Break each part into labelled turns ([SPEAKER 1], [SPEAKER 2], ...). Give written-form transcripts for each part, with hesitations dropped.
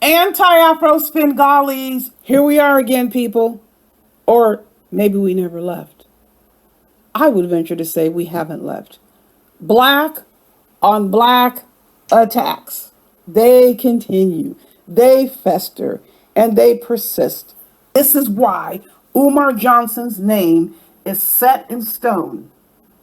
[SPEAKER 1] Anti-Afro Spengalis. Here we are again, people. Or maybe we never left. I would venture to say we haven't left. Black on black attacks. They continue, they fester, and they persist. This is why Umar Johnson's name is set in stone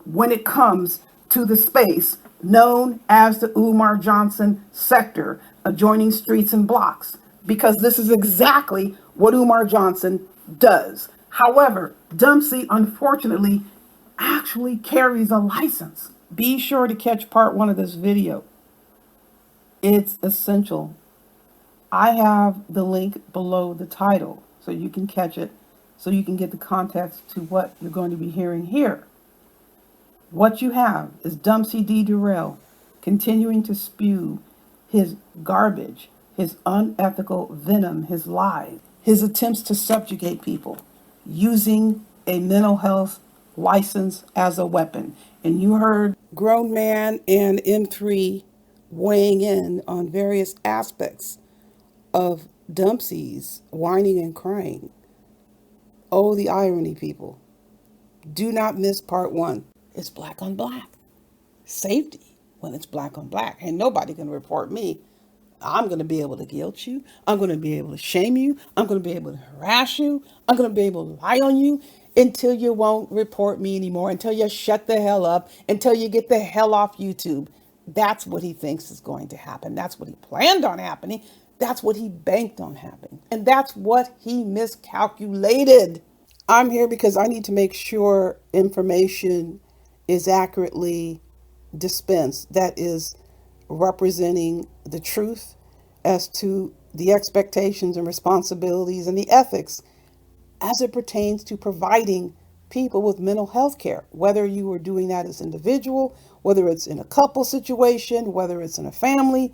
[SPEAKER 1] when it comes to the space known as the Umar Johnson sector, adjoining streets and blocks, because this is exactly what Umar Johnson does. However, Dumpsey, unfortunately, actually carries a license. Be sure to catch part 1 of this video. It's essential. I have the link below the title so you can catch it, so you can get the context to what you're going to be hearing here. What you have is Dumpsey D. Durrell continuing to spew his garbage, his unethical venom, his lies, his attempts to subjugate people using a mental health license as a weapon. And you heard Grown Man and M3 weighing in on various aspects of Dumpsey's whining and crying. Oh, the irony, people. Do not miss part 1. It's black on black. Safety when it's black on black. And nobody can report me. I'm going to be able to guilt you. I'm going to be able to shame you. I'm going to be able to harass you. I'm going to be able to lie on you until you won't report me anymore, until you shut the hell up, until you get the hell off YouTube. That's what he thinks is going to happen. That's what he planned on happening. That's what he banked on happening. And that's what he miscalculated. I'm here because I need to make sure information is accurately dispensed, that is representing the truth as to the expectations and responsibilities and the ethics as it pertains to providing people with mental health care, whether you are doing that as an individual, whether it's in a couple situation, whether it's in a family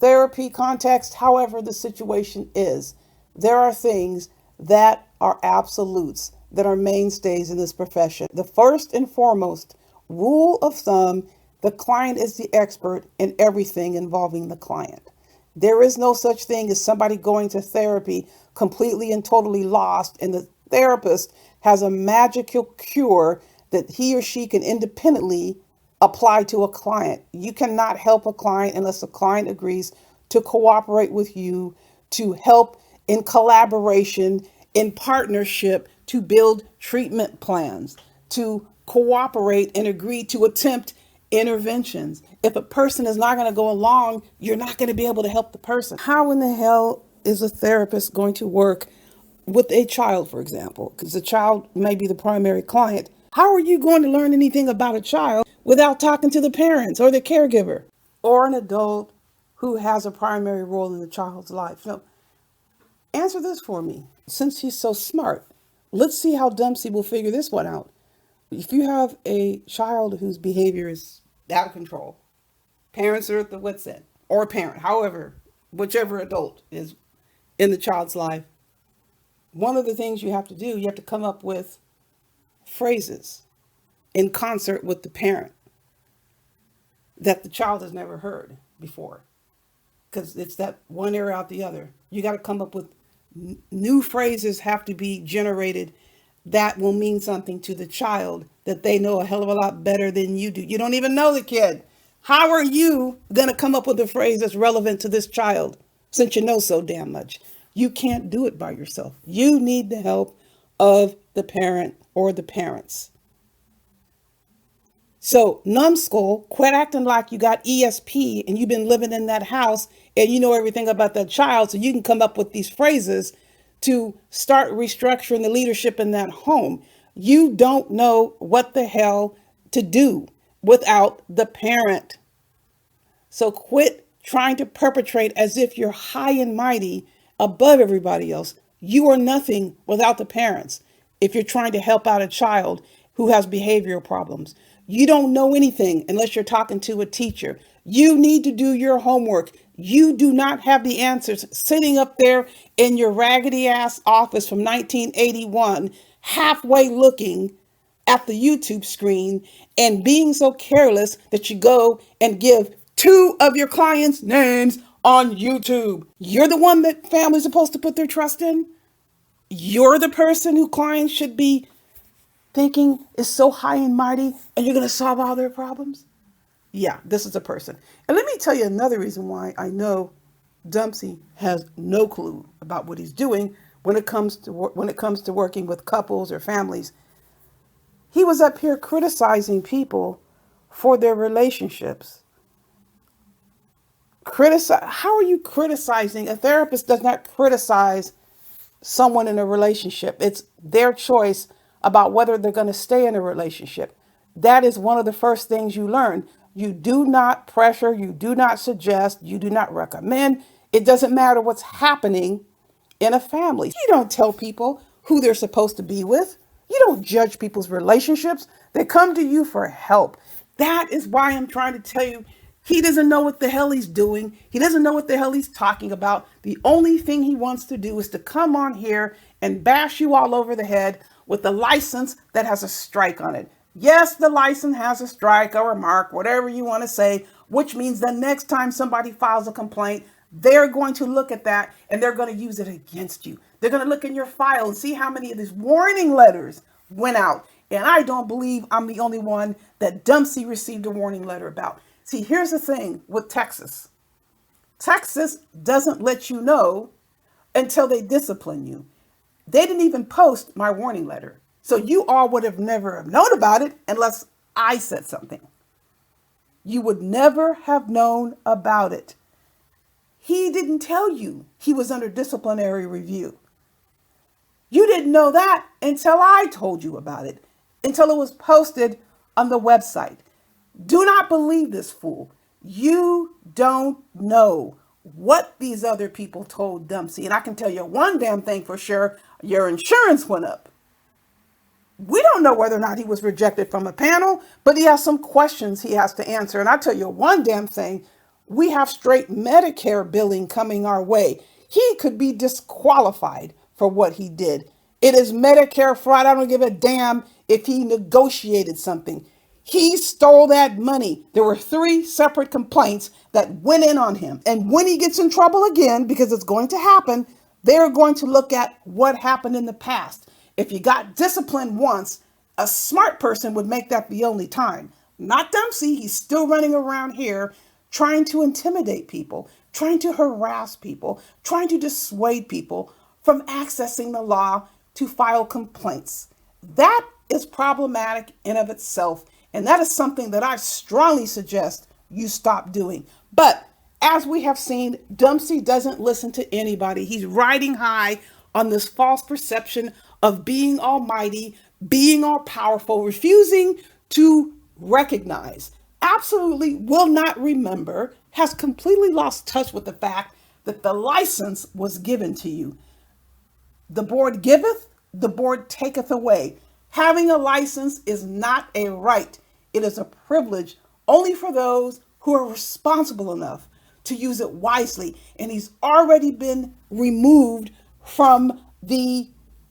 [SPEAKER 1] therapy context, however the situation is. There are things that are absolutes, that are mainstays in this profession. The first and foremost rule of thumb: the client is the expert in everything involving the client. There is no such thing as somebody going to therapy completely and totally lost, and the therapist has a magical cure that he or she can independently apply to a client. You cannot help a client unless the client agrees to cooperate with you, to help in collaboration, in partnership, to build treatment plans, to cooperate and agree to attempt interventions. If a person is not going to go along, you're not going to be able to help the person. How in the hell is a therapist going to work with a child, for example? Because the child may be the primary client. How are you going to learn anything about a child without talking to the parents or the caregiver or an adult who has a primary role in the child's life? No. Answer this for me. Since he's so smart, let's see how Dumpsey will figure this one out. If you have a child whose behavior is out of control, parents are at the wit's end, or a parent, however, whichever adult is in the child's life, one of the things you have to do, you have to come up with phrases in concert with the parent that the child has never heard before, because it's that one ear out the other. You got to come up with new phrases, have to be generated that will mean something to the child that they know a hell of a lot better than you do. You don't even know the kid. How are you going to come up with a phrase that's relevant to this child since you know so damn much? You can't do it by yourself. You need the help of the parent or the parents. So, numbskull, quit acting like you got ESP and you've been living in that house and you know everything about that child, so you can come up with these phrases to start restructuring the leadership in that home. You don't know what the hell to do without the parent. So quit trying to perpetrate as if you're high and mighty above everybody else. You are nothing without the parents. If you're trying to help out a child who has behavioral problems, you don't know anything unless you're talking to a teacher. You need to do your homework. You do not have the answers sitting up there in your raggedy ass office from 1981, halfway looking at the YouTube screen and being so careless that you go and give 2 of your clients' names on YouTube. You're the one that family's supposed to put their trust in. You're the person who clients should be thinking is so high and mighty, and you're going to solve all their problems. Yeah, this is a person. And let me tell you another reason why I know Dumpsey has no clue about what he's doing when it comes to working with couples or families. He was up here criticizing people for their relationships. Criticize? How are you criticizing? A therapist does not criticize someone in a relationship. It's their choice about whether they're going to stay in a relationship. That is one of the first things you learn. You do not pressure, you do not suggest, you do not recommend. It doesn't matter what's happening in a family. You don't tell people who they're supposed to be with. You don't judge people's relationships. They come to you for help. That is why I'm trying to tell you he doesn't know what the hell he's doing. He doesn't know what the hell he's talking about. The only thing he wants to do is to come on here and bash you all over the head with a license that has a strike on it. Yes, the license has a strike or a mark, whatever you want to say, which means the next time somebody files a complaint, they're going to look at that and they're going to use it against you. They're going to look in your file and see how many of these warning letters went out. And I don't believe I'm the only one that Dumpsey received a warning letter about. See, here's the thing with Texas. Texas doesn't let you know until they discipline you. They didn't even post my warning letter. So you all would have never have known about it unless I said something. You would never have known about it. He didn't tell you he was under disciplinary review. You didn't know that until I told you about it, until it was posted on the website. Do not believe this fool. You don't know what these other people told Dumpsey. And I can tell you one damn thing for sure, your insurance went up. We don't know whether or not he was rejected from a panel, but he has some questions he has to answer. And I tell you one damn thing, we have straight Medicare billing coming our way. He could be disqualified for what he did. It is Medicare fraud. I don't give a damn if he negotiated something. He stole that money. There were 3 separate complaints that went in on him. And when he gets in trouble again, because it's going to happen, they're going to look at what happened in the past. If you got disciplined once, a smart person would make that the only time. Not Dumpsey. He's still running around here trying to intimidate people, trying to harass people, trying to dissuade people from accessing the law to file complaints. That is problematic in of itself. And that is something that I strongly suggest you stop doing. But as we have seen, Dumpsey doesn't listen to anybody. He's riding high on this false perception of being almighty, being all powerful, refusing to recognize, absolutely will not remember, has completely lost touch with the fact that the license was given to you. The board giveth, the board taketh away. Having a license is not a right. It is a privilege only for those who are responsible enough to use it wisely. And he's already been removed from the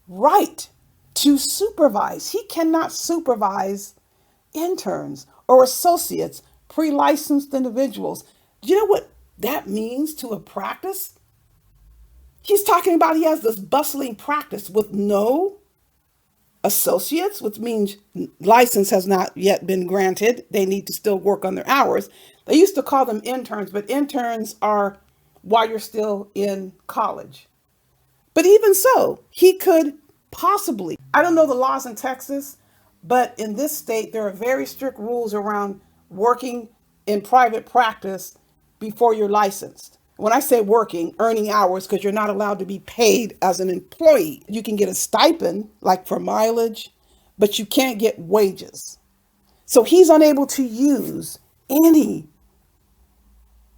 [SPEAKER 1] right to supervise. He cannot supervise interns or associates, pre-licensed individuals. Do you know what that means to a practice? He's talking about he has this bustling practice with no associates, which means license has not yet been granted. They need to still work on their hours. They used to call them interns, but interns are while you're still in college. But even so, he could possibly, I don't know the laws in Texas, but in this state, there are very strict rules around working in private practice before you're licensed. When I say working, earning hours, because you're not allowed to be paid as an employee. You can get a stipend, like for mileage, but you can't get wages. So he's unable to use any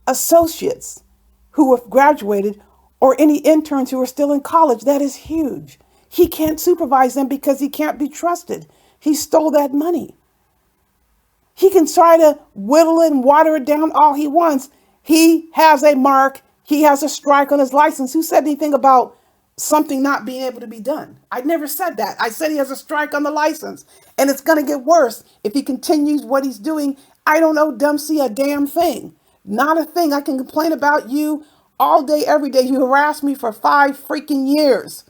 [SPEAKER 1] associates who have graduated or any interns who are still in college. That is huge. He can't supervise them because he can't be trusted. He stole that money. He can try to whittle it and water it down all he wants. He has a mark. He has a strike on his license. Who said anything about something not being able to be done? I never said that. I said he has a strike on the license. And it's going to get worse if he continues what he's doing. I don't owe Dumpsey a damn thing. Not a thing. I can complain about you all day, every day. You harassed me for 5 freaking years.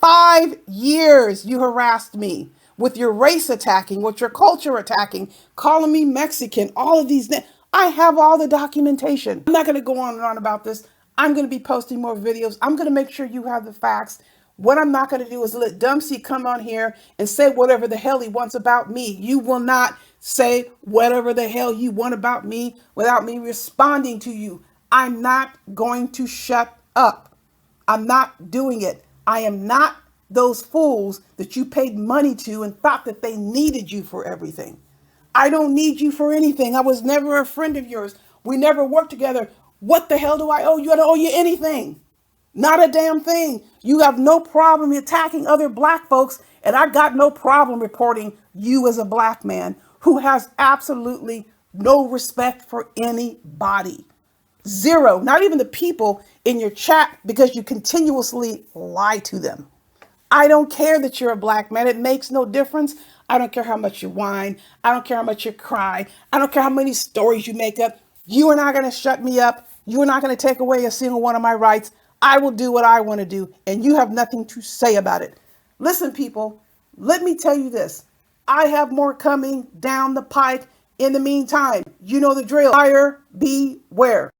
[SPEAKER 1] 5 years you harassed me with your race attacking, with your culture attacking, calling me Mexican, all of these things. I have all the documentation. I'm not going to go on and on about this. I'm going to be posting more videos. I'm going to make sure you have the facts. What I'm not going to do is let Dumpsey come on here and say whatever the hell he wants about me. You will not say whatever the hell you want about me without me responding to you. I'm not going to shut up. I'm not doing it. I am not those fools that you paid money to and thought that they needed you for everything. I don't need you for anything. I was never a friend of yours. We never worked together. What the hell do I owe you? I don't owe you anything. Not a damn thing. You have no problem attacking other black folks, and I got no problem reporting you as a black man who has absolutely no respect for anybody. Zero. Not even the people in your chat, because you continuously lie to them. I don't care that you're a black man. It makes no difference. I don't care how much you whine. I don't care how much you cry. I don't care how many stories you make up. You are not going to shut me up. You are not going to take away a single one of my rights. I will do what I want to do, and you have nothing to say about it. Listen, people, let me tell you this. I have more coming down the pike. In the meantime, you know the drill. Buyer beware.